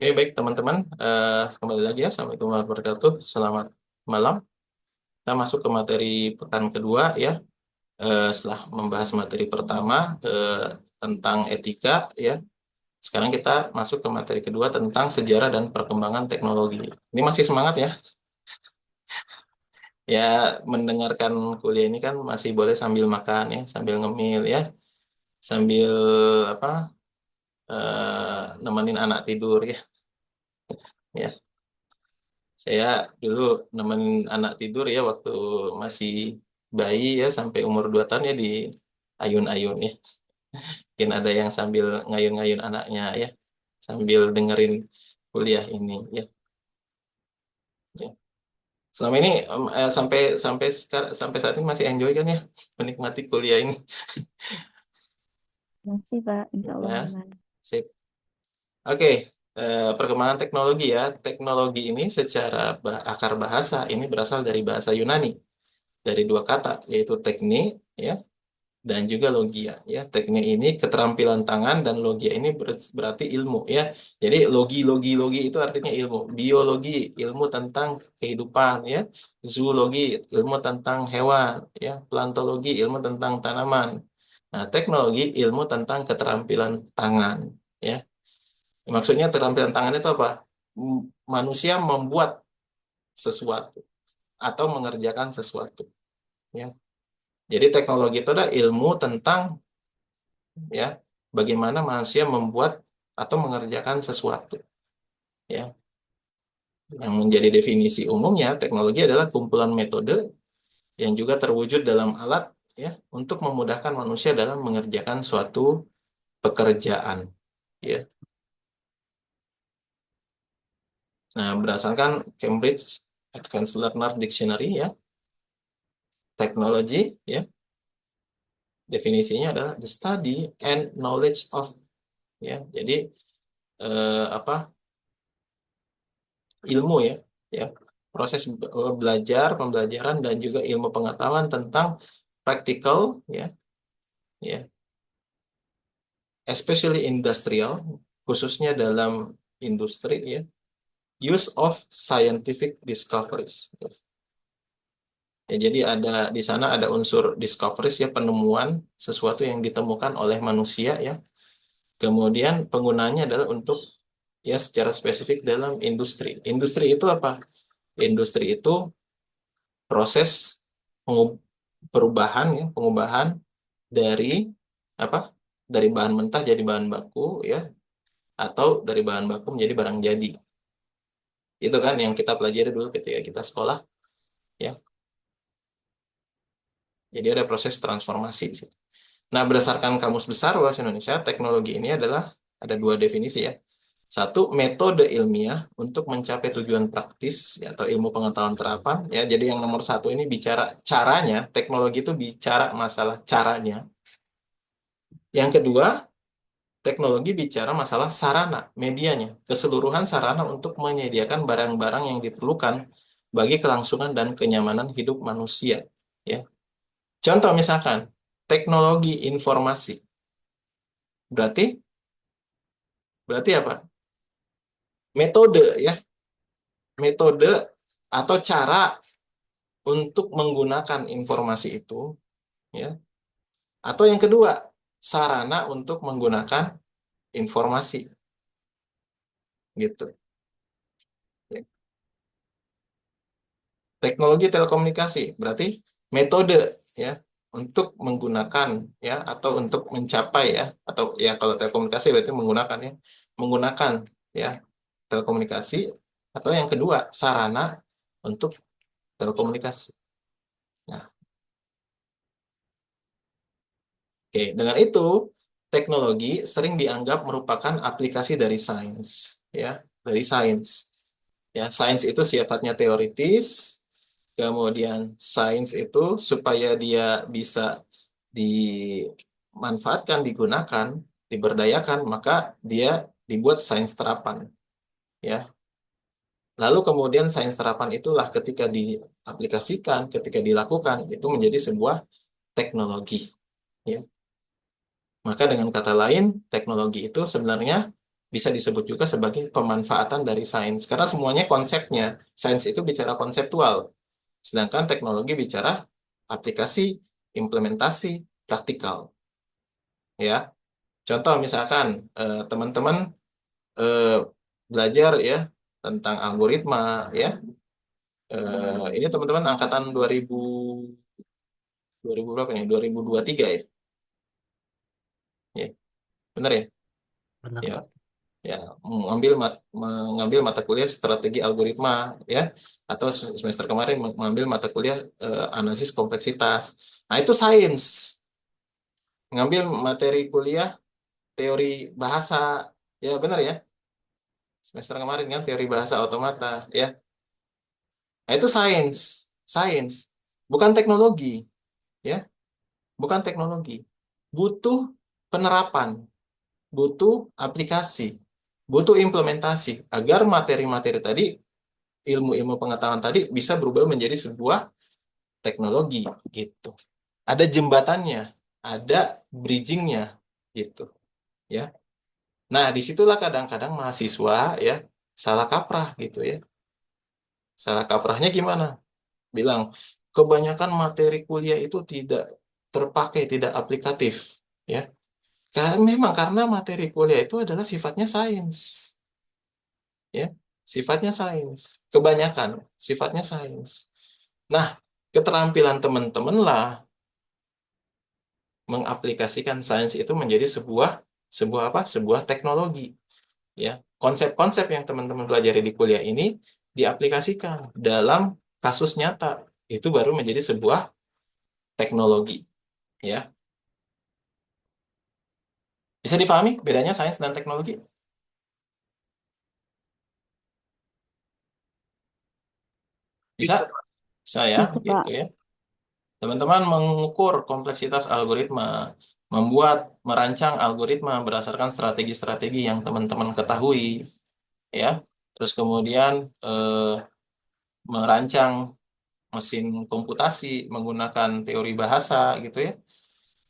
Oke, baik teman-teman. Kembali lagi ya. Assalamualaikum warahmatullahi wabarakatuh. Selamat malam. Kita masuk ke materi pekan kedua ya. Setelah membahas materi pertama tentang etika ya. Sekarang kita masuk ke materi kedua tentang sejarah dan perkembangan teknologi. Ini masih semangat ya. Ya, mendengarkan kuliah ini kan masih boleh sambil makan ya, sambil ngemil ya, sambil apa? Nemenin anak tidur ya. Ya, saya dulu nemenin anak tidur ya waktu masih bayi ya sampai umur 2 tahun ya di ayun-ayun ya. Mungkin ada yang sambil ngayun-ngayun anaknya ya sambil dengerin kuliah ini ya. Ya. Selama ini sampai sampai sampai saat ini masih enjoy kan ya menikmati kuliah ini Masih, Pak. Insya Allah ya. aman. Sip. Oke, perkembangan teknologi ya. Teknologi ini secara akar bahasa ini berasal dari bahasa Yunani dari dua kata yaitu teknik ya dan juga logia ya. Teknik ini keterampilan tangan dan logia ini berarti ilmu ya. Jadi logi itu artinya ilmu. Biologi ilmu tentang kehidupan ya. Zoologi ilmu tentang hewan ya. Plantologi ilmu tentang tanaman. Nah, teknologi ilmu tentang keterampilan tangan ya. Maksudnya keterampilan tangan itu apa? Manusia membuat sesuatu atau mengerjakan sesuatu ya. Jadi teknologi itu adalah ilmu tentang ya bagaimana manusia membuat atau mengerjakan sesuatu ya. Yang menjadi definisi umumnya teknologi adalah kumpulan metode yang juga terwujud dalam alat ya untuk memudahkan manusia dalam mengerjakan suatu pekerjaan ya. Nah, berdasarkan Cambridge Advanced Learner Dictionary ya, teknologi ya definisinya adalah the study and knowledge of ya. Jadi apa ilmu ya, ya proses belajar, pembelajaran dan juga ilmu pengetahuan tentang practical ya, ya, especially industrial, khususnya dalam industri ya, use of scientific discoveries. Ya, jadi ada di sana ada unsur discoveries ya penemuan sesuatu yang ditemukan oleh manusia ya. Kemudian penggunanya adalah untuk ya secara spesifik dalam industri. Industri itu apa? Industri itu proses perubahan ya, pengubahan dari apa? Dari bahan mentah jadi bahan baku ya, atau dari bahan baku menjadi barang jadi. Itu kan yang kita pelajari dulu ketika kita sekolah ya. Jadi ada proses transformasi di situ. Nah, berdasarkan Kamus Besar Bahasa Indonesia, teknologi ini adalah ada dua definisi ya. Satu, metode ilmiah untuk mencapai tujuan praktis ya, atau ilmu pengetahuan terapan ya. Jadi yang nomor satu ini bicara caranya, teknologi itu bicara masalah caranya. Yang kedua, teknologi bicara masalah sarana, medianya, keseluruhan sarana untuk menyediakan barang-barang yang diperlukan bagi kelangsungan dan kenyamanan hidup manusia. Ya. Contoh misalkan, teknologi informasi. Berarti berarti apa? Metode ya, metode atau cara untuk menggunakan informasi itu ya. Atau yang kedua, sarana untuk menggunakan informasi gitu. Teknologi telekomunikasi berarti metode ya untuk menggunakan ya atau untuk mencapai ya atau ya kalau telekomunikasi berarti menggunakan ya telekomunikasi atau yang kedua sarana untuk telekomunikasi. Nah, oke, dengan itu teknologi sering dianggap merupakan aplikasi dari sains ya, dari sains. Ya, sains itu sifatnya teoritis, kemudian sains itu supaya dia bisa dimanfaatkan, digunakan, diberdayakan, maka dia dibuat sains terapan. Ya, lalu kemudian sains terapan itulah ketika diaplikasikan, ketika dilakukan, itu menjadi sebuah teknologi. Ya, maka dengan kata lain, teknologi itu sebenarnya bisa disebut juga sebagai pemanfaatan dari sains. Karena semuanya konsepnya. Sains itu bicara konseptual. Sedangkan teknologi bicara aplikasi, implementasi, praktikal. Ya, contoh misalkan teman-teman eh, belajar ya tentang algoritma ya. Ini teman-teman angkatan 2000 berapa nih? 2023 ya. Ya, benar ya? Benar, Ya, Pak. ya, mengambil mata kuliah strategi algoritma ya, atau semester kemarin mengambil mata kuliah analisis kompleksitas. Nah, itu sains. Mengambil materi kuliah teori bahasa. Ya, benar ya? Semester kemarin kan teori bahasa otomata ya. Nah, itu sains. Sains. Bukan teknologi ya, bukan teknologi. Butuh penerapan, butuh aplikasi, butuh implementasi agar materi-materi tadi, ilmu-ilmu pengetahuan tadi bisa berubah menjadi sebuah teknologi gitu. Ada jembatannya, ada bridgingnya gitu ya. Nah, disitulah kadang-kadang mahasiswa ya salah kaprah gitu ya. Salah kaprahnya gimana? Bilang kebanyakan materi kuliah itu tidak terpakai, tidak aplikatif ya. Karena memang karena materi kuliah itu adalah sifatnya sains ya. Sifatnya sains. Kebanyakan sifatnya sains. Nah, keterampilan teman-teman lah mengaplikasikan sains itu menjadi sebuah sebuah apa? Sebuah teknologi, ya. Konsep-konsep yang teman-teman pelajari di kuliah ini diaplikasikan dalam kasus nyata. Itu baru menjadi sebuah teknologi, ya. Bisa dipahami bedanya sains dan teknologi? Bisa? Bisa. Saya Bisa, gitu Pak. ya. Teman-teman mengukur kompleksitas algoritma, merancang algoritma berdasarkan strategi-strategi yang teman-teman ketahui, ya. Terus kemudian merancang mesin komputasi menggunakan teori bahasa gitu ya.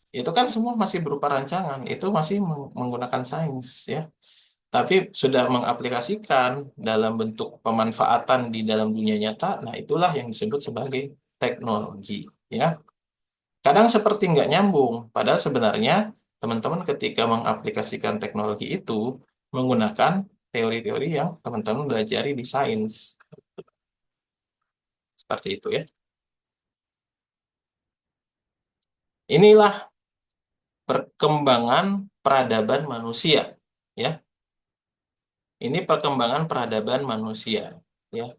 Itu kan semua masih berupa rancangan, itu masih menggunakan sains ya. Tapi sudah mengaplikasikan dalam bentuk pemanfaatan di dalam dunia nyata, nah itulah yang disebut sebagai teknologi ya. Kadang seperti nggak nyambung, padahal sebenarnya teman-teman ketika mengaplikasikan teknologi itu menggunakan teori-teori yang teman-teman pelajari di sains. Seperti itu ya. Inilah perkembangan peradaban manusia. Ya, ini perkembangan peradaban manusia. Ya,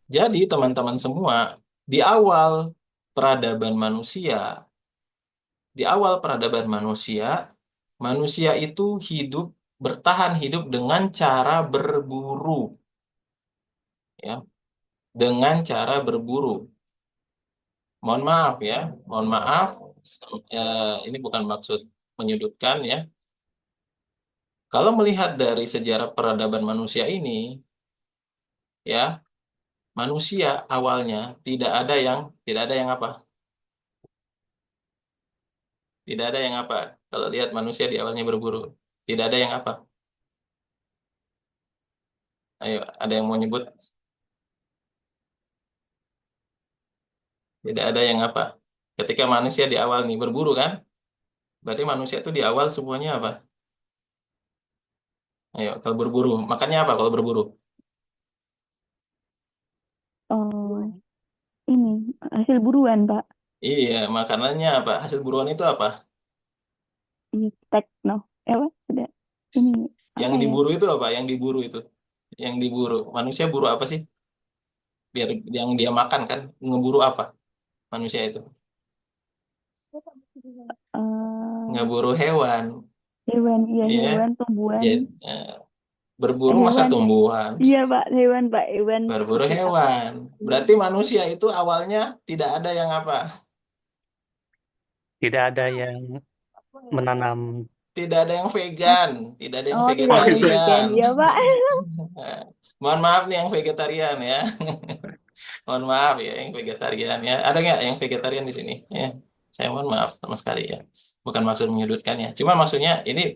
jadi teman-teman semua di awal peradaban manusia, di awal peradaban manusia, manusia itu bertahan hidup dengan cara berburu. Ya, dengan cara berburu. Mohon maaf ya, mohon maaf, ini bukan maksud menyudutkan ya. Kalau melihat dari sejarah peradaban manusia ini, ya, manusia awalnya tidak ada yang apa? Tidak ada yang apa? Kalau lihat manusia di awalnya berburu, tidak ada yang apa? Ayo, ada yang mau nyebut? Tidak ada yang apa? Ketika manusia di awal nih berburu kan? Berarti manusia itu di awal semuanya apa? Ayo, kalau berburu, makannya apa kalau berburu? Oh, ini hasil buruan, Pak. Iya, makanannya apa? Hasil buruan itu apa? Ini tekno. Apa? Sudah. Ini Yang apa ya? diburu itu apa? Yang diburu itu. Yang diburu. Manusia buru apa sih? Biar yang dia makan kan. Ngeburu apa manusia itu? eh Ngeburu hewan. hewan, iya Ya. hewan, tumbuhan. Jadi berburu masa Hewan. tumbuhan. Iya, Pak, hewan, Pak, hewan. Berburu Hasil apa? hewan. Berarti manusia itu awalnya tidak ada yang apa? Tidak ada yang menanam. Tidak ada yang vegan. Tidak ada yang Oh, tidak ada yang vegan, vegetarian. iya, Pak. Mohon maaf nih yang vegetarian ya. Mohon maaf ya yang vegetarian ya. Ada nggak yang vegetarian di sini? Ya, saya mohon maaf sama sekali ya. Bukan maksud menyudutkan ya. Cuma maksudnya ini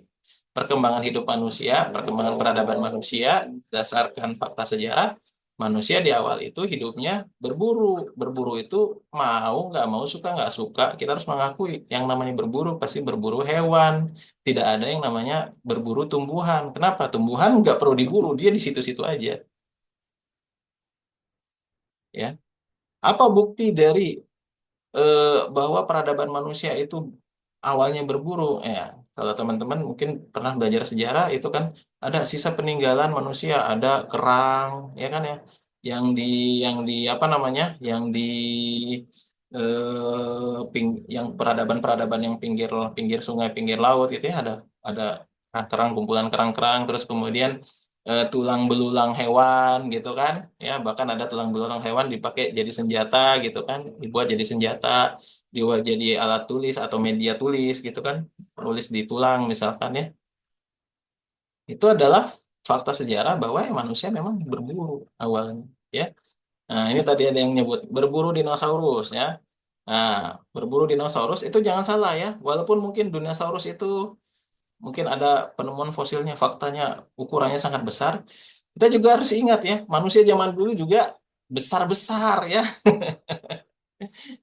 perkembangan hidup manusia, perkembangan peradaban manusia, berdasarkan fakta sejarah, manusia di awal itu hidupnya berburu. Berburu itu mau nggak mau, suka nggak suka, kita harus mengakui yang namanya berburu pasti berburu hewan. Tidak ada yang namanya berburu tumbuhan. Kenapa? Tumbuhan nggak perlu diburu, dia di situ-situ aja. Ya, apa bukti dari bahwa peradaban manusia itu awalnya berburu? Ya, kalau teman-teman mungkin pernah belajar sejarah itu kan ada sisa peninggalan manusia, ada kerang, ya kan ya, yang di apa namanya, yang di yang peradaban-peradaban yang pinggir pinggir sungai, pinggir laut gitu ya, ada kerang-kerang, kumpulan kerang-kerang, terus kemudian tulang belulang hewan gitu kan, ya bahkan ada tulang belulang hewan dipakai jadi senjata gitu kan, dibuat jadi senjata, dibuat jadi alat tulis atau media tulis gitu kan, nulis di tulang misalkan ya. Itu adalah fakta sejarah bahwa ya manusia memang berburu awalnya, ya. Nah, ini tadi ada yang nyebut berburu dinosaurus ya. Nah, berburu dinosaurus itu jangan salah ya. Walaupun mungkin dinosaurus itu mungkin ada penemuan fosilnya, faktanya ukurannya sangat besar. Kita juga harus ingat ya, manusia zaman dulu juga besar-besar ya.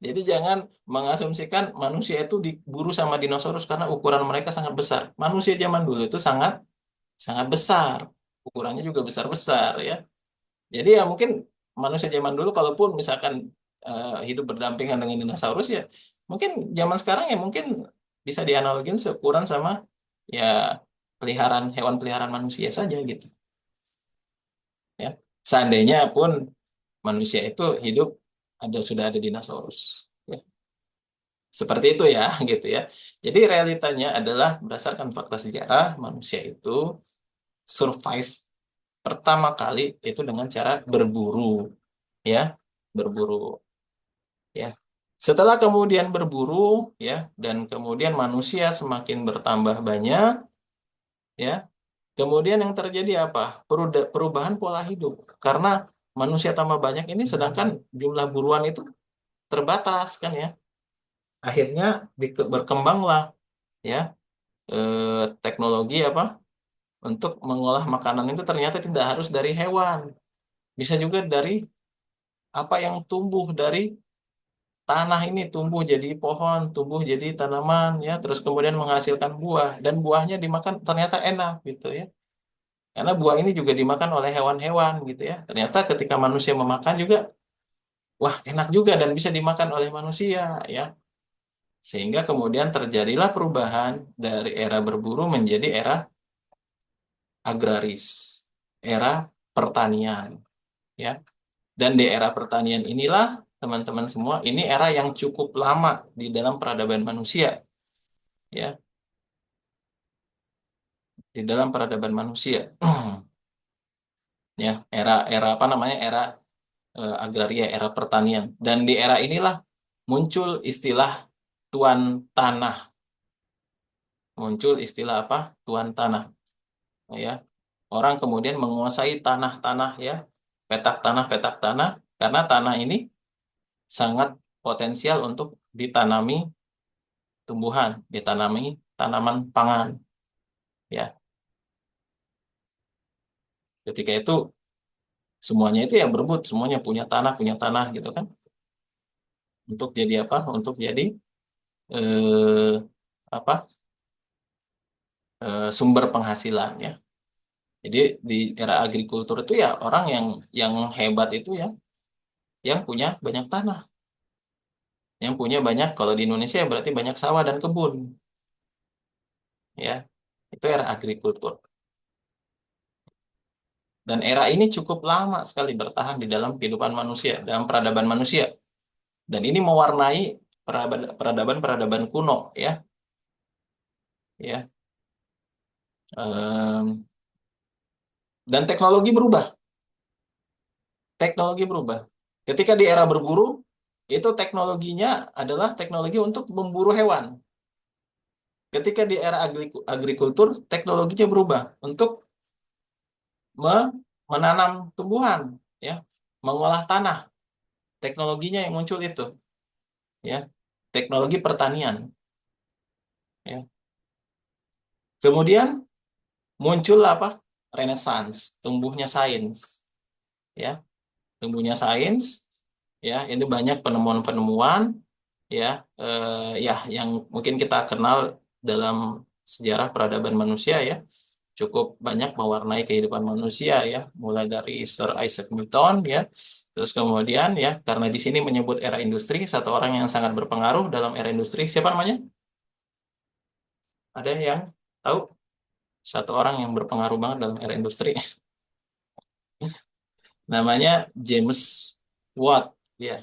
Jadi jangan mengasumsikan manusia itu diburu sama dinosaurus karena ukuran mereka sangat besar. Manusia zaman dulu itu sangat sangat besar. Ukurannya juga besar-besar ya. Jadi ya mungkin manusia zaman dulu kalaupun misalkan hidup berdampingan dengan dinosaurus ya, mungkin zaman sekarang ya mungkin bisa dianalogin seukuran sama ya peliharaan hewan peliharaan manusia saja gitu ya. Seandainya pun manusia itu hidup sudah ada dinosaurus. Ya. Seperti itu ya gitu ya. Jadi realitanya adalah berdasarkan fakta sejarah manusia itu survive pertama kali itu dengan cara berburu ya, berburu ya. Setelah kemudian berburu ya, dan kemudian manusia semakin bertambah banyak ya, kemudian yang terjadi apa? Perubahan pola hidup. Karena manusia tambah banyak ini sedangkan jumlah buruan itu terbatas kan ya. Akhirnya berkembanglah ya teknologi apa? Untuk mengolah makanan itu ternyata tidak harus dari hewan. Bisa juga dari apa yang tumbuh dari tanah ini, tumbuh jadi pohon, tumbuh jadi tanaman ya, terus kemudian menghasilkan buah dan buahnya dimakan ternyata enak gitu ya. Karena buah ini juga dimakan oleh hewan-hewan gitu ya. Ternyata ketika manusia memakan juga, wah enak juga dan bisa dimakan oleh manusia ya. Sehingga kemudian terjadilah perubahan dari era berburu menjadi era agraris, era pertanian ya. Dan di era pertanian inilah teman-teman semua, ini era yang cukup lama di dalam peradaban manusia ya, di dalam peradaban manusia. Ya, era apa namanya? Era agraria, era pertanian. Dan di era inilah muncul istilah tuan tanah. Muncul istilah apa? Tuan tanah, ya. Orang kemudian menguasai tanah-tanah ya, petak tanah karena tanah ini sangat potensial untuk ditanami tumbuhan, ditanami tanaman pangan, ya. Ketika itu semuanya itu yang berebut, semuanya punya tanah gitu kan. Untuk jadi apa? Untuk jadi eh, apa? Sumber penghasilan ya. Jadi di era agrikultur itu ya orang yang hebat itu ya, yang punya banyak tanah, yang punya banyak, kalau di Indonesia ya berarti banyak sawah dan kebun, ya. Itu era agrikultur. Dan era ini cukup lama sekali bertahan di dalam kehidupan manusia, dalam peradaban manusia. Dan ini mewarnai peradaban-peradaban kuno, ya, ya. Em, dan teknologi berubah, teknologi berubah. Ketika di era berburu, itu teknologinya adalah teknologi untuk memburu hewan. Ketika di era agrikultur, teknologinya berubah untuk menanam tumbuhan, ya, mengolah tanah. Teknologinya yang muncul itu, ya, teknologi pertanian. Ya. Kemudian muncul apa? Renaissance, tumbuhnya sains, ya, tumbuhnya sains, ya, ini banyak penemuan-penemuan, ya, ya, yang mungkin kita kenal dalam sejarah peradaban manusia, ya, cukup banyak mewarnai kehidupan manusia, ya, mulai dari Sir Isaac Newton, ya, terus kemudian, ya, karena di sini menyebut era industri, satu orang yang sangat berpengaruh dalam era industri, siapa namanya? Ada yang tahu? Satu orang yang berpengaruh banget dalam era industri, namanya James Watt, ya,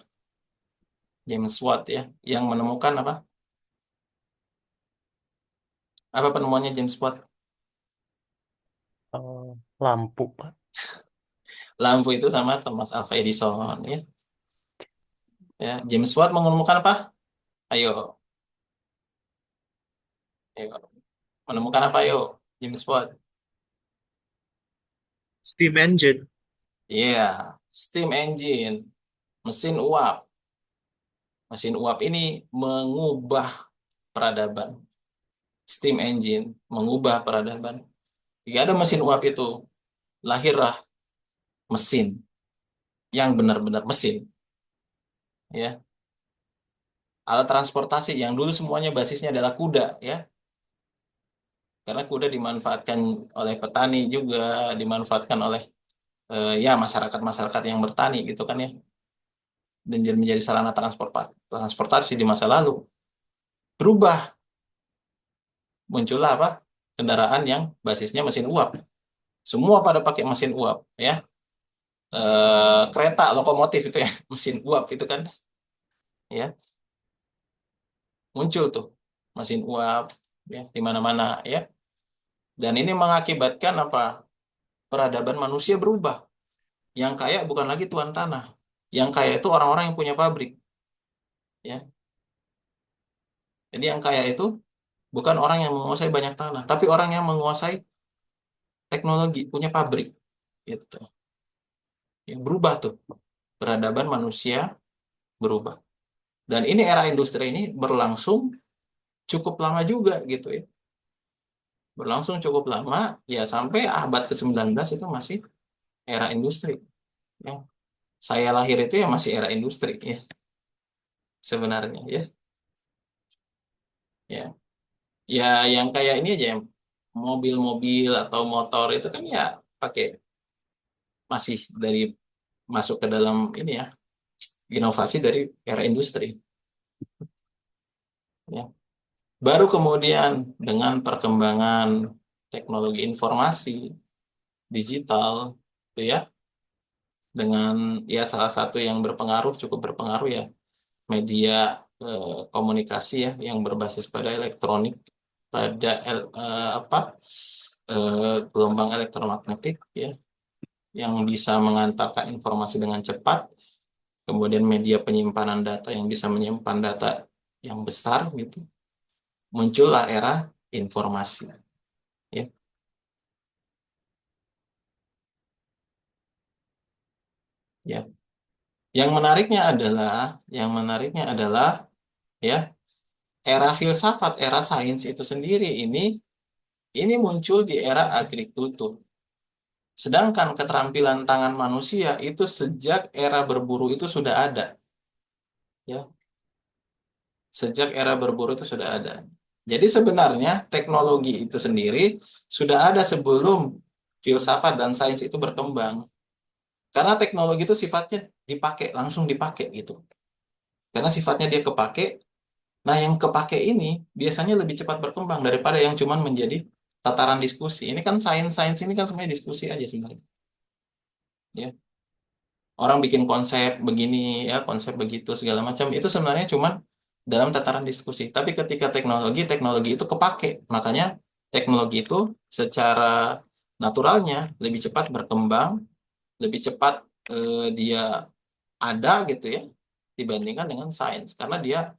James Watt, ya, yang menemukan apa? Apa penemuannya James Watt? Lampu, Pak. Lampu itu sama Thomas Alva Edison, ya. Ya, James Watt menemukan apa? Ayo, ayo. Menemukan apa, ayo? James Watt. Steam engine. Iya, steam engine, mesin uap. Mesin uap ini mengubah peradaban. Steam engine mengubah peradaban. Jika ada mesin uap itu, lahirlah mesin yang benar-benar mesin. Ya, alat transportasi yang dulu semuanya basisnya adalah kuda, ya. Karena kuda dimanfaatkan oleh petani juga, dimanfaatkan oleh ya masyarakat-masyarakat yang bertani gitu kan, ya. Dan jadi menjadi sarana transportasi di masa lalu. Berubah, muncullah apa? Kendaraan yang basisnya mesin uap. Semua pada pakai mesin uap, ya. Kereta, lokomotif itu ya, mesin uap itu kan, ya. Muncul tuh mesin uap, ya, di mana-mana, ya. Dan ini mengakibatkan apa? Peradaban manusia berubah. Yang kaya bukan lagi tuan tanah. Yang kaya itu orang-orang yang punya pabrik, ya. Jadi yang kaya itu bukan orang yang menguasai banyak tanah, tapi orang yang menguasai teknologi, punya pabrik, gitu. Yang berubah tuh, peradaban manusia berubah. Dan ini era industri ini berlangsung cukup lama juga gitu, ya. Berlangsung cukup lama, ya, sampai abad ke-19 itu masih era industri, ya. Saya lahir itu ya masih era industri, ya, sebenarnya, ya. Ya, ya, yang kayak ini aja, mobil-mobil atau motor itu kan ya pakai, masih dari masuk ke dalam ini, ya, inovasi dari era industri, ya. Baru kemudian dengan perkembangan teknologi informasi digital, itu ya, dengan ya salah satu yang berpengaruh, cukup berpengaruh, ya, media komunikasi, ya, yang berbasis pada elektronik, pada gelombang elektromagnetik, ya, yang bisa mengantarkan informasi dengan cepat, kemudian media penyimpanan data yang bisa menyimpan data yang besar gitu, muncullah era informasi, ya. Ya, yang menariknya adalah, ya, era filsafat, era sains itu sendiri ini muncul di era agrikultur. Sedangkan keterampilan tangan manusia itu sejak era berburu itu sudah ada, ya. Sejak era berburu itu sudah ada. Jadi sebenarnya teknologi itu sendiri sudah ada sebelum filsafat dan sains itu berkembang. Karena teknologi itu sifatnya dipakai, langsung dipakai gitu. Karena sifatnya dia kepake. Nah, yang kepake ini biasanya lebih cepat berkembang daripada yang cuman menjadi tataran diskusi. Ini kan sains-sains ini kan sebenarnya diskusi aja sebenarnya. Ya. Orang bikin konsep begini, ya, konsep begitu segala macam itu sebenarnya cuman dalam tataran diskusi. Tapi ketika teknologi itu kepake, makanya teknologi itu secara naturalnya lebih cepat berkembang, lebih cepat dia ada gitu, ya, dibandingkan dengan sains karena dia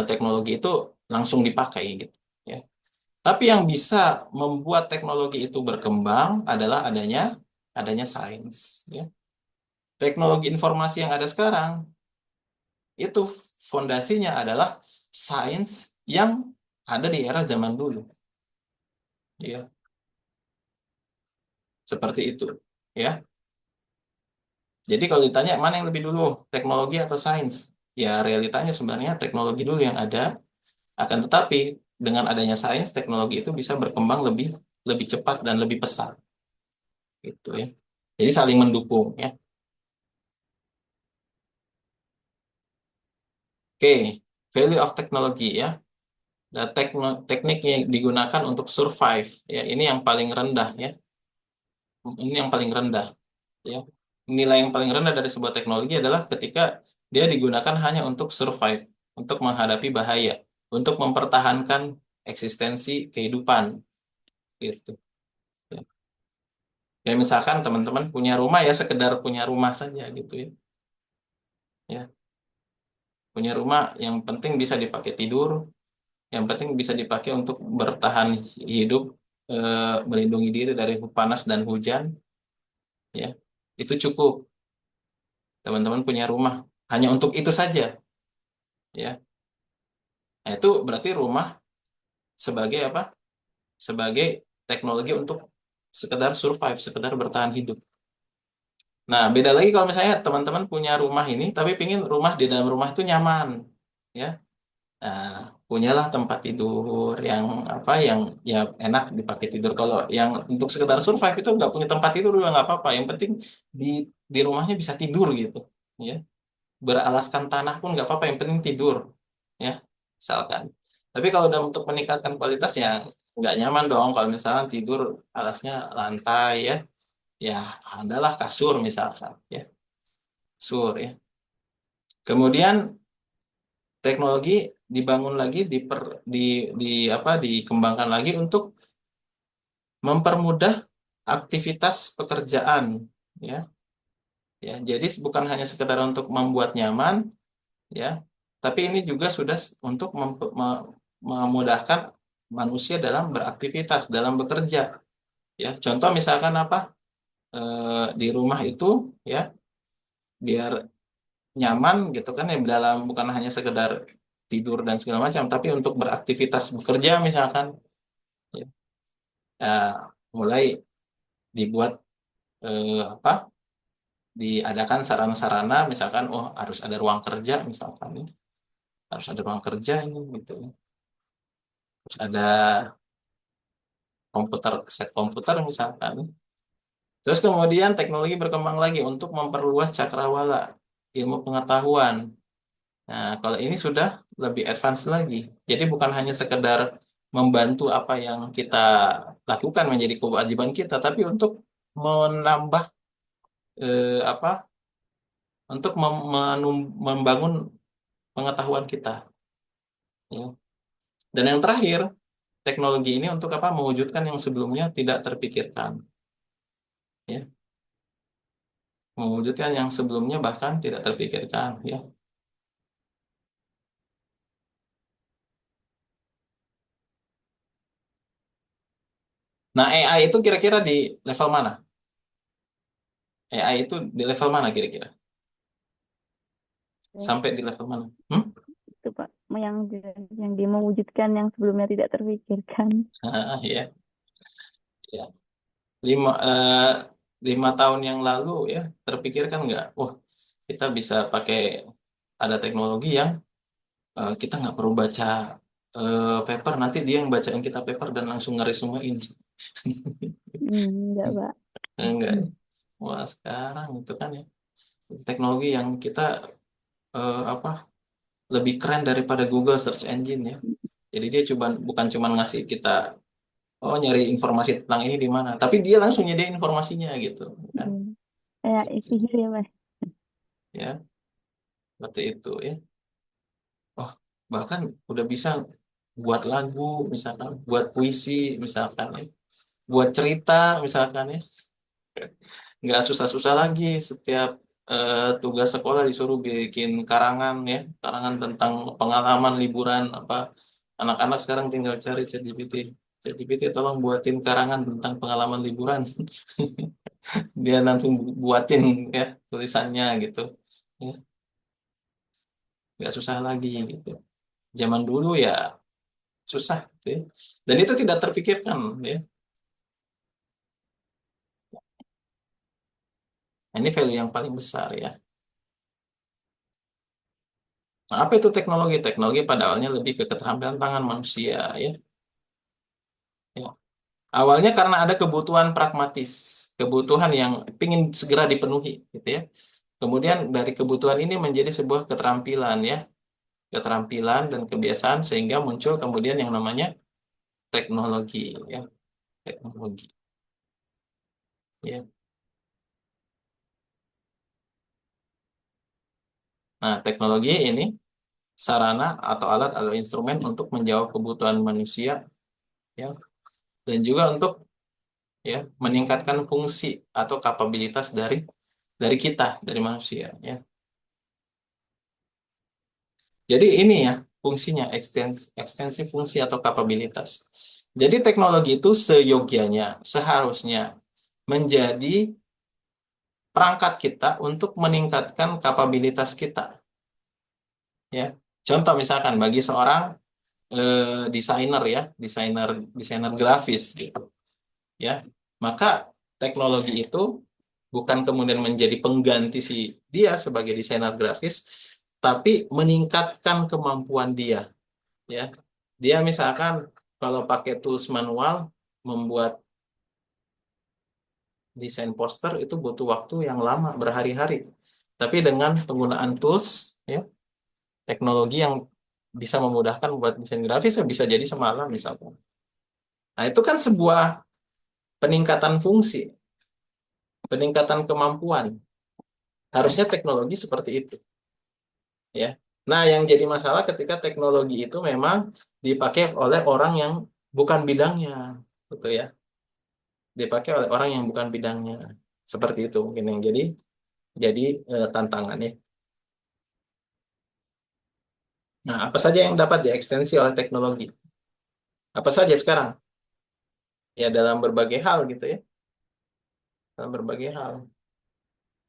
teknologi itu langsung dipakai gitu, ya. Tapi yang bisa membuat teknologi itu berkembang adalah adanya sains, ya. Teknologi informasi yang ada sekarang itu fondasinya adalah sains yang ada di era zaman dulu, ya. Seperti itu, ya. Jadi kalau ditanya mana yang lebih dulu, teknologi atau sains? Ya realitanya sebenarnya teknologi dulu yang ada, akan tetapi dengan adanya sains, teknologi itu bisa berkembang lebih lebih cepat dan lebih pesat, gitu ya. Jadi saling mendukung ya. Oke, value of technology ya. Dan teknik yang digunakan untuk survive ya, ini yang paling rendah ya. Ini yang paling rendah ya. Nilai yang paling rendah dari sebuah teknologi adalah ketika dia digunakan hanya untuk survive, untuk menghadapi bahaya, untuk mempertahankan eksistensi kehidupan gitu. Ya. Ya misalkan teman-teman punya rumah ya sekedar punya rumah saja gitu ya. Ya, punya rumah yang penting bisa dipakai tidur, yang penting bisa dipakai untuk bertahan hidup, melindungi diri dari panas dan hujan, ya. Itu cukup. Teman-teman punya rumah hanya untuk itu saja, ya. Nah, itu berarti rumah sebagai apa? Sebagai teknologi untuk sekedar survive, sekedar bertahan hidup. Nah, beda lagi kalau misalnya teman-teman punya rumah ini, tapi pingin rumah di dalam rumah itu nyaman, ya. Nah, punyalah tempat tidur yang apa, yang ya enak dipakai tidur. Kalau yang untuk sekedar survive itu nggak punya tempat tidur juga nggak apa-apa. Yang penting di di rumahnya bisa tidur gitu, ya. Beralaskan tanah pun nggak apa-apa. Yang penting tidur, ya. Misalkan. Tapi kalau udah untuk meningkatkan kualitas ya nggak nyaman dong. Kalau misalkan tidur alasnya lantai ya, ya adalah kasur misalkan, ya. Kasur ya. Kemudian teknologi dibangun lagi di apa dikembangkan lagi untuk mempermudah aktivitas pekerjaan ya ya jadi bukan hanya sekedar untuk membuat nyaman ya, tapi ini juga sudah untuk memudahkan manusia dalam beraktivitas, dalam bekerja ya. Contoh misalkan apa, di rumah itu ya biar nyaman gitu kan ya, dalam bukan hanya sekedar tidur dan segala macam, tapi untuk beraktivitas bekerja misalkan ya, mulai dibuat, apa diadakan sarana-sarana misalkan oh harus ada ruang kerja misalkan ya. Harus ada ruang kerja ini gitu ya. Harus ada komputer, set komputer misalkan. Terus kemudian teknologi berkembang lagi untuk memperluas cakrawala ilmu pengetahuan. Nah, kalau ini sudah lebih advance lagi. Jadi bukan hanya sekedar membantu apa yang kita lakukan menjadi kewajiban kita, tapi untuk menambah, apa untuk membangun pengetahuan kita. Ya. Dan yang terakhir, teknologi ini untuk apa? Mewujudkan yang sebelumnya tidak terpikirkan. Ya. Mewujudkan yang sebelumnya bahkan tidak terpikirkan. Ya. Nah, AI itu kira-kira di level mana? AI itu di level mana kira-kira? Ya, Sampai di level mana? Hmm? itu Pak, yang dia mewujudkan yang sebelumnya tidak terpikirkan. Ya, ya. Lima, eh, 5 tahun yang lalu ya, terpikirkan nggak? Wah, kita bisa pakai ada teknologi yang, kita nggak perlu baca, paper, nanti dia yang bacain kita paper dan langsung ngeris semua ini. Enggak Pak. Enggak. Wah, sekarang itu kan ya teknologi yang kita, apa lebih keren daripada Google search engine ya. Jadi dia bukan cuma ngasih kita oh nyari informasi tentang ini di mana, tapi dia langsung nyediain informasinya gitu kan. Kayak sihir ya Mas. Ya, seperti itu ya. Oh, bahkan udah bisa buat lagu misalkan, buat puisi misalkan ya, buat cerita misalkan ya. Nggak susah-susah lagi setiap, tugas sekolah disuruh bikin karangan ya, karangan tentang pengalaman liburan apa. Anak-anak sekarang tinggal cari ChatGPT. ChatGPT tolong buatin karangan tentang pengalaman liburan. Dia langsung buatin ya tulisannya gitu. Ya, nggak susah lagi gitu. Zaman dulu ya susah gitu ya. Dan itu tidak terpikirkan ya. Nah, ini value yang paling besar ya. Nah, apa itu teknologi? Teknologi pada awalnya lebih ke keterampilan tangan manusia ya. Ya. Awalnya karena ada kebutuhan pragmatis, kebutuhan yang ingin segera dipenuhi gitu ya. Kemudian dari kebutuhan ini menjadi sebuah keterampilan ya, keterampilan dan kebiasaan sehingga muncul kemudian yang namanya teknologi ya, teknologi ya. Nah, teknologi ini sarana atau alat atau instrumen untuk menjawab kebutuhan manusia ya, dan juga untuk ya meningkatkan fungsi atau kapabilitas dari kita, dari manusia ya. Jadi ini ya fungsinya ekstensi fungsi atau kapabilitas. Jadi teknologi itu seyogyanya, seharusnya menjadi perangkat kita untuk meningkatkan kapabilitas kita ya. Contoh misalkan bagi seorang desainer ya, desainer desainer grafis gitu ya. Maka teknologi itu bukan kemudian menjadi pengganti si dia sebagai desainer grafis, tapi meningkatkan kemampuan dia ya. Dia misalkan kalau pakai tools manual membuat desain poster itu butuh waktu yang lama berhari-hari. Tapi dengan penggunaan tools ya, teknologi yang bisa memudahkan membuat desain grafis ya bisa jadi semalam misalkan. Nah, itu kan sebuah peningkatan fungsi, peningkatan kemampuan. Harusnya teknologi seperti itu ya. Nah, yang jadi masalah ketika teknologi itu memang dipakai oleh orang yang bukan bidangnya, gitu ya. Dipakai oleh orang yang bukan bidangnya. Seperti itu mungkin yang jadi tantangannya. Nah, apa saja yang dapat diekstensi oleh teknologi? Apa saja sekarang? Ya dalam berbagai hal gitu ya, dalam berbagai hal.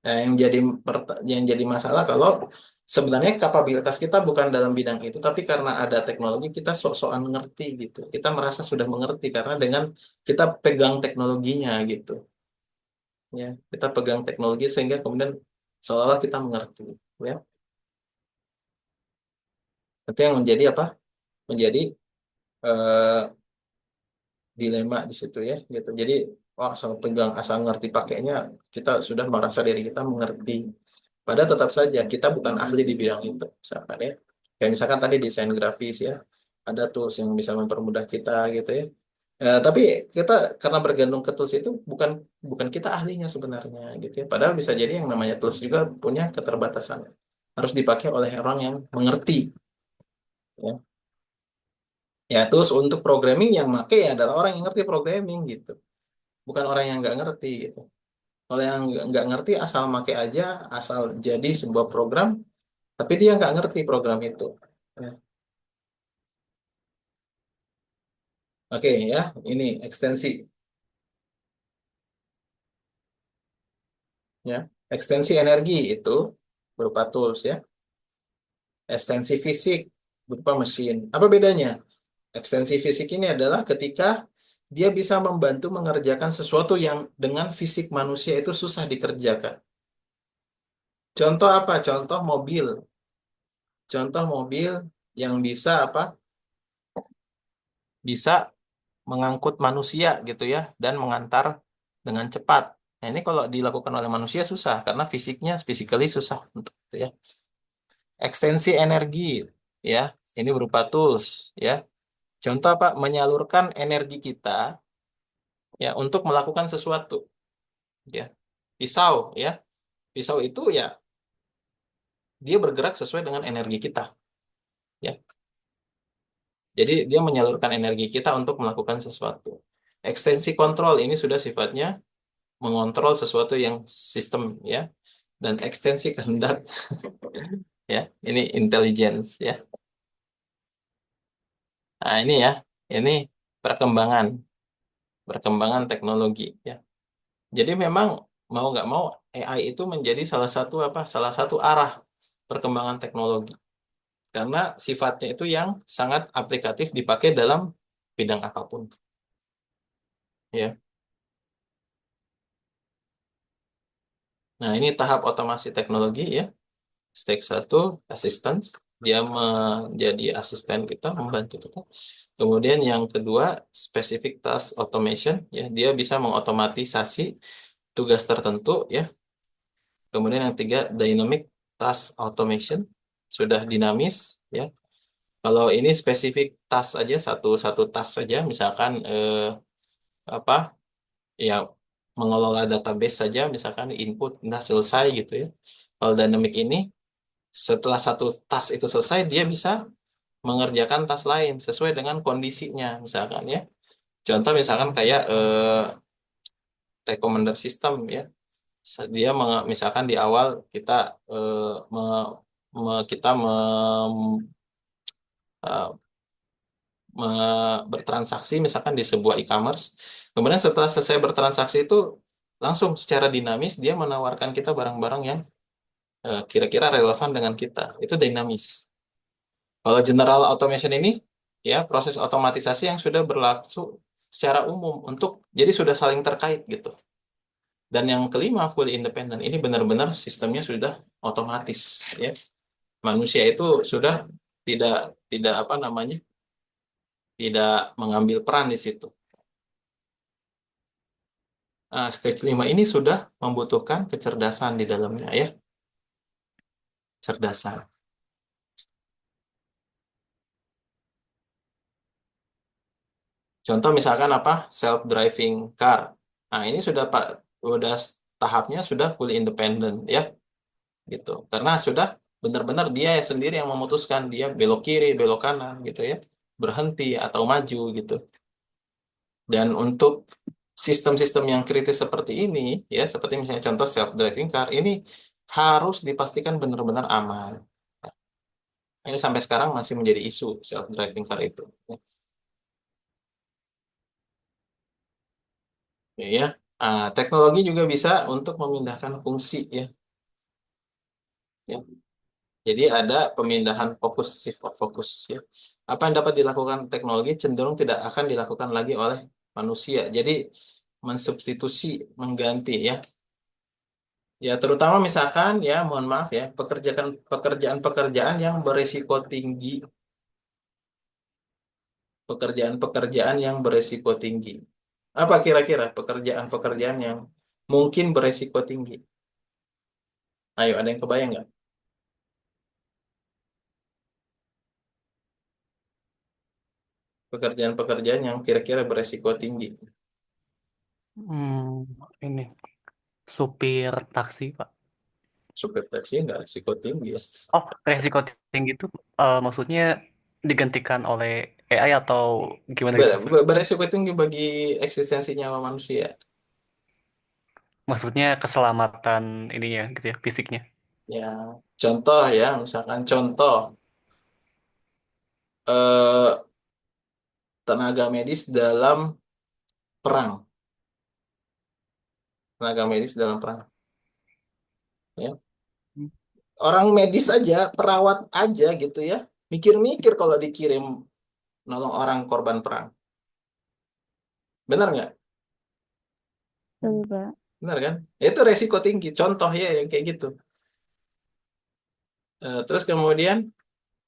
Nah, yang jadi masalah kalau sebenarnya kapabilitas kita bukan dalam bidang itu, tapi karena ada teknologi kita sok-sokan ngerti gitu. Kita merasa sudah mengerti karena dengan kita pegang teknologinya gitu. Ya, kita pegang teknologi sehingga kemudian seolah-olah kita mengerti. Ya, itu yang menjadi apa? Menjadi eh, dilema di situ ya gitu. Jadi asal pegang asal ngerti pakainya kita sudah merasa diri kita mengerti. Padahal tetap saja kita bukan ahli di bidang itu misalkan ya. Kayak misalkan tadi desain grafis ya, ada tools yang bisa mempermudah kita gitu ya. Tapi kita karena bergantung ke tools itu bukan bukan kita ahlinya sebenarnya gitu ya. Padahal bisa jadi yang namanya tools juga punya keterbatasan. Harus dipakai oleh orang yang mengerti ya. Ya, terus untuk programming yang make ya adalah orang yang ngerti programming gitu, bukan orang yang nggak ngerti gitu. Kalau yang nggak ngerti asal make aja, asal jadi sebuah program, tapi dia nggak ngerti program itu. Ya. Oke ya, ini ekstensi ya, ekstensi energi itu berupa tools ya, ekstensi fisik berupa mesin. Apa bedanya? Ekstensi fisik ini adalah ketika dia bisa membantu mengerjakan sesuatu yang dengan fisik manusia itu susah dikerjakan. Contoh apa? Contoh mobil. Contoh mobil yang bisa apa? Bisa mengangkut manusia gitu ya dan mengantar dengan cepat. Nah, ini kalau dilakukan oleh manusia susah karena fisiknya physically susah untuk itu ya. Ekstensi energi ya. Ini berupa tools ya. Contoh apa? Menyalurkan energi kita ya untuk melakukan sesuatu ya. Pisau ya. Pisau itu ya dia bergerak sesuai dengan energi kita ya. Jadi dia menyalurkan energi kita untuk melakukan sesuatu. Ekstensi kontrol ini sudah sifatnya mengontrol sesuatu yang sistem ya, dan ekstensi kehendak ya. Ini intelligence ya. Nah, ini ya. Ini perkembangan perkembangan teknologi ya. Jadi memang mau nggak mau AI itu menjadi salah satu apa? Salah satu arah perkembangan teknologi karena sifatnya itu yang sangat aplikatif dipakai dalam bidang apapun ya. Nah, ini tahap otomasi teknologi ya. Step 1, assistance. Dia menjadi asisten kita, membantu kita. Kemudian yang kedua, specific task automation. Ya, dia bisa mengotomatisasi tugas tertentu ya. Kemudian yang tiga, dynamic task automation. Sudah dinamis ya. Kalau ini spesifik task aja, satu task saja, misalkan apa ya, mengelola database saja, misalkan input udah selesai gitu ya. Kalau dynamic ini, setelah satu task itu selesai, dia bisa mengerjakan task lain sesuai dengan kondisinya, misalkan ya. Contoh misalkan kayak recommender system ya. Dia misalkan di awal kita kita eh, bertransaksi misalkan di sebuah e-commerce. Kemudian setelah selesai bertransaksi itu langsung secara dinamis dia menawarkan kita barang-barang yang kira-kira relevan dengan kita. Itu dinamis. Kalau general automation ini ya proses otomatisasi yang sudah berlangsung secara umum untuk jadi sudah saling terkait gitu. Dan yang kelima fully independent ini benar-benar sistemnya sudah otomatis ya. Manusia itu sudah tidak tidak apa namanya? Tidak mengambil peran di situ. Nah, stage 5 ini sudah membutuhkan kecerdasan di dalamnya ya. Cerdasan. Contoh misalkan apa? Self-driving car. Nah, ini sudah Pak udah tahapnya sudah fully independent ya, gitu. Karena sudah benar-benar dia sendiri yang memutuskan dia belok kiri, belok kanan gitu ya. Berhenti atau maju gitu. Dan untuk sistem-sistem yang kritis seperti ini ya, seperti misalnya contoh self-driving car ini harus dipastikan benar-benar aman. Ini sampai sekarang masih menjadi isu self-driving car itu. Ya, teknologi juga bisa untuk memindahkan fungsi ya. Ya. Jadi ada pemindahan fokus, shift of focus ya. Apa yang dapat dilakukan teknologi cenderung tidak akan dilakukan lagi oleh manusia. Jadi mensubstitusi, mengganti ya. Ya, terutama misalkan ya, mohon maaf ya, pekerjaan-pekerjaan yang berisiko tinggi, pekerjaan-pekerjaan yang berisiko tinggi. Apa kira-kira pekerjaan-pekerjaan yang mungkin berisiko tinggi? Ayo, ada yang kebayang nggak? Pekerjaan-pekerjaan yang kira-kira beresiko tinggi. Hmm, ini supir taksi, Pak. Supir taksi nggak resiko tinggi ya. Oh, resiko tinggi itu maksudnya digantikan oleh AI atau gimana gitu, Pak? Beresiko tinggi bagi eksistensi nyawa manusia. Maksudnya keselamatan ininya gitu ya, fisiknya. Ya, contoh ya, misalkan contoh eh, tenaga medis dalam perang, tenaga medis dalam perang. Ya. Orang medis aja, perawat aja gitu ya, mikir-mikir kalau dikirim nolong orang korban perang. Benar nggak? Betul, Pak. Benar kan? Itu resiko tinggi. Contoh ya yang kayak gitu. Terus kemudian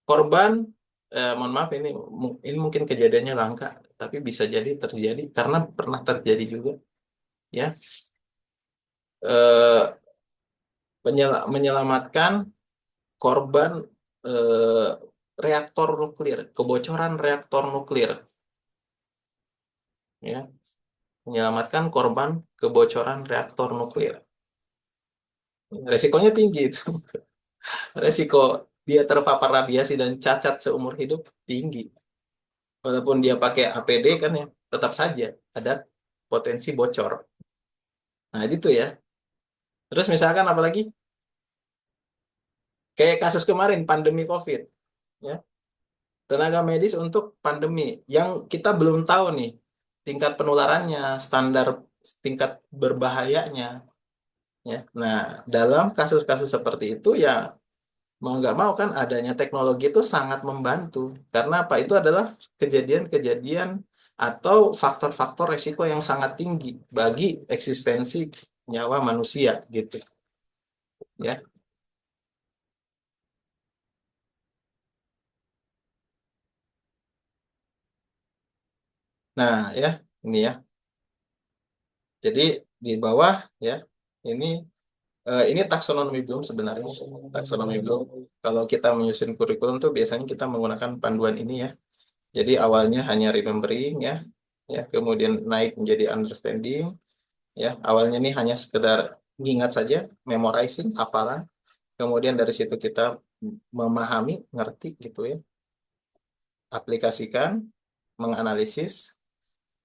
korban, mohon maaf ini mungkin kejadiannya langka, tapi bisa jadi terjadi karena pernah terjadi juga ya. Eh, Menyelamatkan korban eh, reaktor nuklir, kebocoran reaktor nuklir, ya, menyelamatkan korban kebocoran reaktor nuklir. Resikonya tinggi itu. Resiko dia terpapar radiasi dan cacat seumur hidup tinggi. Walaupun dia pakai APD kan ya, tetap saja ada potensi bocor. Nah, itu ya. Terus misalkan apalagi kayak kasus kemarin pandemi COVID, ya. Tenaga medis untuk pandemi yang kita belum tahu nih tingkat penularannya, standar tingkat berbahayanya, ya. Nah, dalam kasus-kasus seperti itu ya mau nggak mau kan adanya teknologi itu sangat membantu. Karena apa? Itu adalah kejadian-kejadian atau faktor-faktor resiko yang sangat tinggi bagi eksistensi nyawa manusia gitu. ya. Nah, ya, ini ya. Jadi di bawah ya, ini ini taksonomi Bloom sebenarnya. Taksonomi Bloom. Kalau kita menyusun kurikulum tuh biasanya kita menggunakan panduan ini ya. Jadi awalnya hanya remembering ya, ya, kemudian naik menjadi understanding, ya. Awalnya ini hanya sekedar mengingat saja, memorizing, hafalan. Kemudian dari situ kita memahami, ngerti gitu ya, aplikasikan, menganalisis,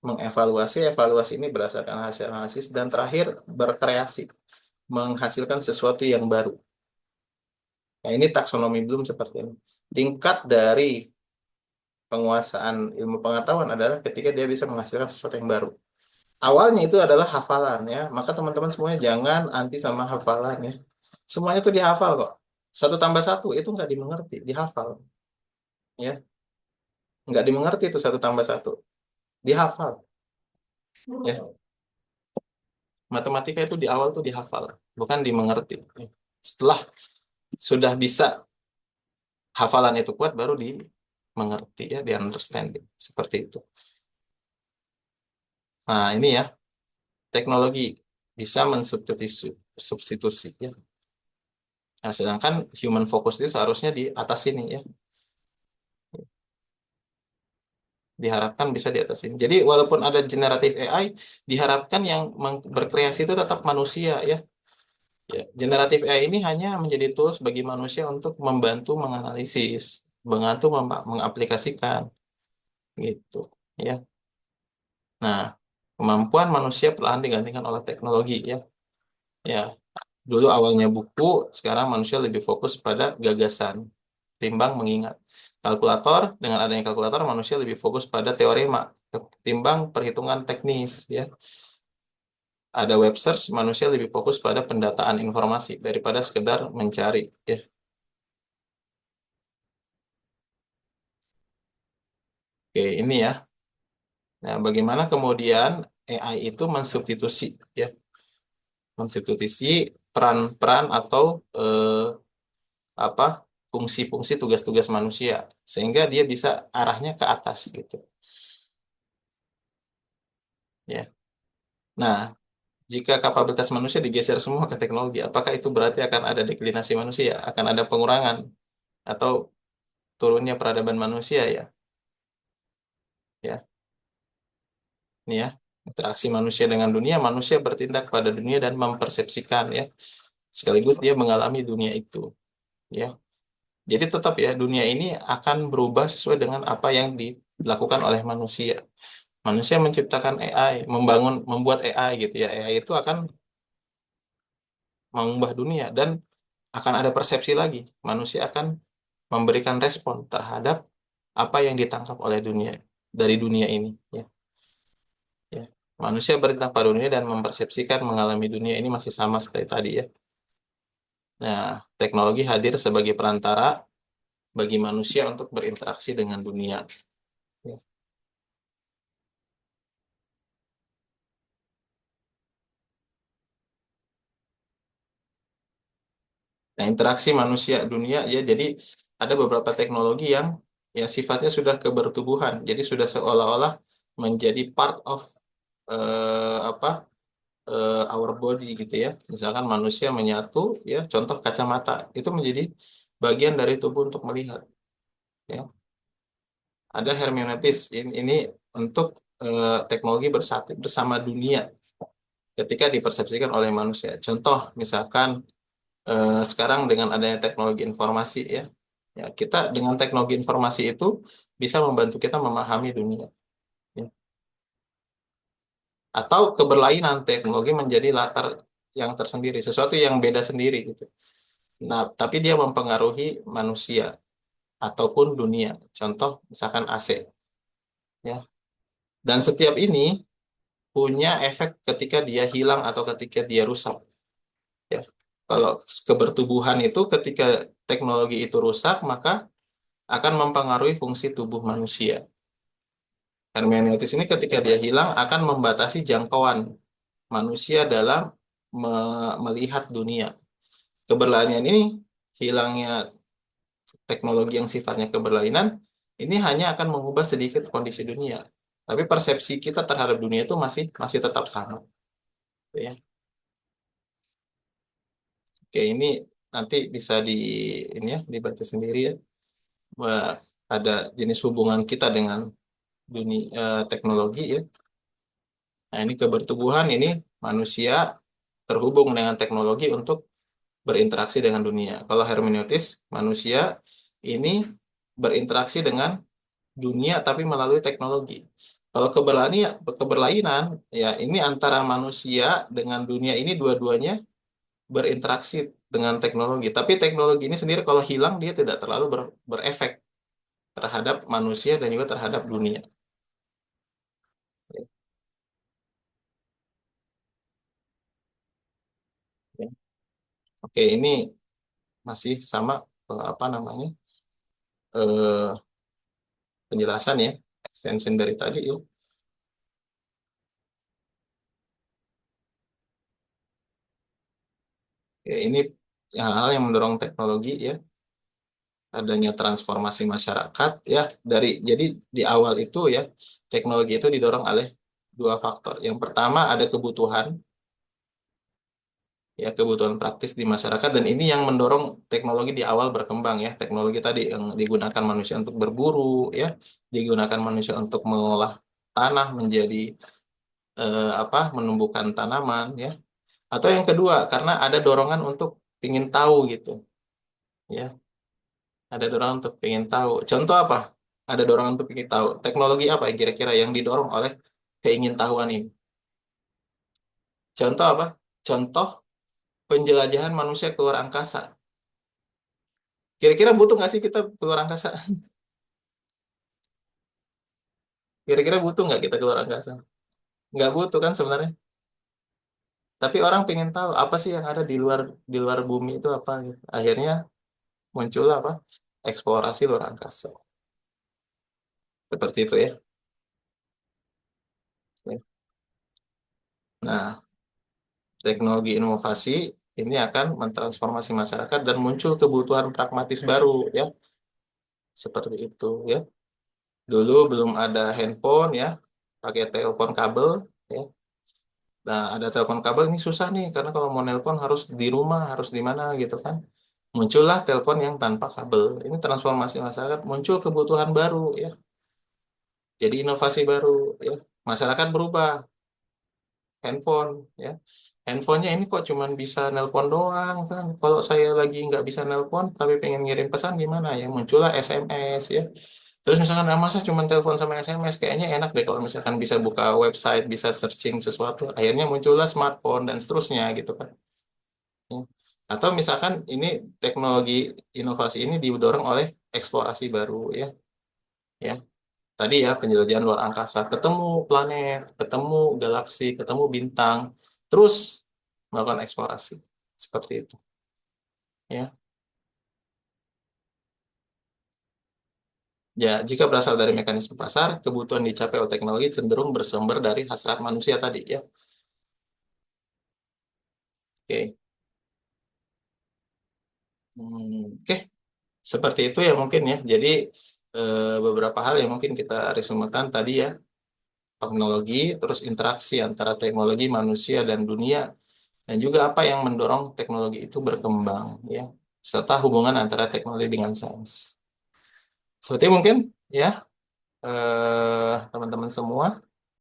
mengevaluasi, evaluasi ini berdasarkan hasil analisis, dan terakhir berkreasi, menghasilkan sesuatu yang baru. Nah, ini taksonomi Bloom seperti ini. Tingkat dari penguasaan ilmu pengetahuan adalah ketika dia bisa menghasilkan sesuatu yang baru. Awalnya itu adalah hafalan ya, maka teman-teman semuanya jangan anti sama hafalan ya. Semuanya itu dihafal kok. Satu tambah satu itu nggak dimengerti, dihafal ya. Nggak dimengerti itu satu tambah satu, dihafal ya. Matematika itu di awal tuh dihafal, bukan dimengerti. Setelah sudah bisa hafalan itu kuat, baru dimengerti ya, di understanding seperti itu. Nah ini ya, teknologi bisa mensubstitusi substitusi ya. Nah, sedangkan human focus itu seharusnya di atas ini ya, diharapkan bisa di atas ini. Jadi walaupun ada generatif AI, diharapkan yang berkreasi itu tetap manusia ya. Ya, generatif AI ini hanya menjadi tools bagi manusia untuk membantu menganalisis, membantu mengaplikasikan gitu ya. Nah, kemampuan manusia perlahan digantikan oleh teknologi ya. Ya, dulu awalnya buku, sekarang manusia lebih fokus pada gagasan timbang mengingat. Kalkulator, dengan adanya kalkulator, manusia lebih fokus pada teorema ketimbang perhitungan teknis ya. Ada web search, manusia lebih fokus pada pendataan informasi daripada sekedar mencari ya. Oke, ini ya. Nah, bagaimana kemudian AI itu mensubstitusi ya, mensubstitusi peran-peran atau apa, fungsi-fungsi tugas-tugas manusia sehingga dia bisa arahnya ke atas gitu ya. Nah, jika kapabilitas manusia digeser semua ke teknologi, apakah itu berarti akan ada deklinasi manusia, akan ada pengurangan atau turunnya peradaban manusia ya? Ya, ini ya. Interaksi manusia dengan dunia, manusia bertindak pada dunia dan mempersepsikan ya. Sekaligus dia mengalami dunia itu ya. Jadi tetap ya, dunia ini akan berubah sesuai dengan apa yang dilakukan oleh manusia. Manusia menciptakan AI, membuat AI gitu ya. AI itu akan mengubah dunia dan akan ada persepsi lagi. Manusia akan memberikan respon terhadap apa yang ditangkap oleh dunia, dari dunia ini ya. Ya. Manusia bertindak pada dunia dan mempersepsikan mengalami dunia ini masih sama seperti tadi ya. Nah, teknologi hadir sebagai perantara bagi manusia untuk berinteraksi dengan dunia. Ya. Nah, interaksi manusia dunia ya, jadi ada beberapa teknologi yang ya sifatnya sudah kebertubuhan, jadi sudah seolah-olah menjadi part of apa, our body gitu ya. Misalkan manusia menyatu ya, contoh kacamata itu menjadi bagian dari tubuh untuk melihat ya. Ada hermeneutis ini untuk teknologi bersatu bersama dunia ketika dipersepsikan oleh manusia. Contoh misalkan sekarang dengan adanya teknologi informasi ya, ya kita dengan teknologi informasi itu bisa membantu kita memahami dunia ya. Atau keberlainan teknologi menjadi latar yang tersendiri, sesuatu yang beda sendiri gitu. Nah, tapi dia mempengaruhi manusia ataupun dunia. Contoh misalkan AC ya. Dan setiap ini punya efek ketika dia hilang atau ketika dia rusak ya. Kalau kebertubuhan itu ketika teknologi itu rusak, maka akan mempengaruhi fungsi tubuh manusia. Hermeneutis ini ketika dia hilang akan membatasi jangkauan manusia dalam melihat dunia. keberlainan ini, hilangnya teknologi yang sifatnya keberlainan, ini hanya akan mengubah sedikit kondisi dunia. Tapi persepsi kita terhadap dunia itu masih masih tetap sama, ya. Oke, ini nanti bisa ini ya dibaca sendiri ya. Wah, ada jenis hubungan kita dengan dunia teknologi ya. Nah, ini kebertubuhan ini manusia terhubung dengan teknologi untuk berinteraksi dengan dunia. Kalau hermeneutis, manusia ini berinteraksi dengan dunia tapi melalui teknologi. Kalau keberlainan, ya ini antara manusia dengan dunia ini dua-duanya berinteraksi dengan teknologi. Tapi teknologi ini sendiri kalau hilang dia tidak terlalu berefek terhadap manusia dan juga terhadap dunia. Ya. Oke, ini masih sama apa namanya penjelasan ya, extension dari tadi ya. Oke, ini hal-hal yang mendorong teknologi ya, adanya transformasi masyarakat ya. Jadi di awal itu ya, teknologi itu didorong oleh dua faktor. Yang pertama ada kebutuhan ya, kebutuhan praktis di masyarakat, dan ini yang mendorong teknologi di awal berkembang ya. Teknologi tadi yang digunakan manusia untuk berburu ya, digunakan manusia untuk mengolah tanah menjadi menumbuhkan tanaman ya. Atau yang kedua karena ada dorongan untuk ingin tahu gitu ya. Ada dorongan untuk ingin tahu. Contoh apa? Ada dorongan untuk ingin tahu. Teknologi apa yang kira-kira yang didorong oleh keingintahuan ini? Contoh apa? Contoh penjelajahan manusia keluar angkasa. Kira-kira butuh nggak sih kita keluar angkasa? Kira-kira butuh nggak kita keluar angkasa? Nggak butuh kan sebenarnya. Tapi orang pengen tahu apa sih yang ada di luar bumi itu apa gitu. Akhirnya muncul apa? Eksplorasi luar angkasa. Seperti itu ya. Nah, teknologi inovasi ini akan mentransformasi masyarakat dan muncul kebutuhan pragmatis baru ya. Seperti itu ya. Dulu belum ada handphone ya, pakai telepon kabel ya. Nah, ada telepon kabel ini susah nih karena kalau mau nelpon harus di rumah, harus di mana gitu kan. Muncullah telepon yang tanpa kabel. Ini transformasi masyarakat, muncul kebutuhan baru ya. Jadi inovasi baru ya. Masyarakat berubah, handphone ya. Handphonenya ini kok cuman bisa nelpon doang kan. Kalau saya lagi nggak bisa nelpon tapi pengen ngirim pesan gimana ya? Muncullah SMS ya. Terus misalkan masa cuma telepon sama SMS, kayaknya enak deh kalau misalkan bisa buka website, bisa searching sesuatu. Akhirnya muncullah smartphone dan seterusnya gitu kan. Ya. Atau misalkan ini teknologi inovasi ini didorong oleh eksplorasi baru ya. Ya. Tadi ya penjelajahan luar angkasa, ketemu planet, ketemu galaksi, ketemu bintang, terus melakukan eksplorasi seperti itu. Ya, ya jika berasal dari mekanisme pasar, kebutuhan dicapai oleh teknologi cenderung bersumber dari hasrat manusia tadi ya. Oke. Oke, seperti itu ya mungkin ya. Jadi beberapa hal yang mungkin kita resumekan tadi ya, teknologi, terus interaksi antara teknologi manusia dan dunia, dan juga apa yang mendorong teknologi itu berkembang ya, serta hubungan antara teknologi dengan sains. Seperti mungkin ya teman-teman semua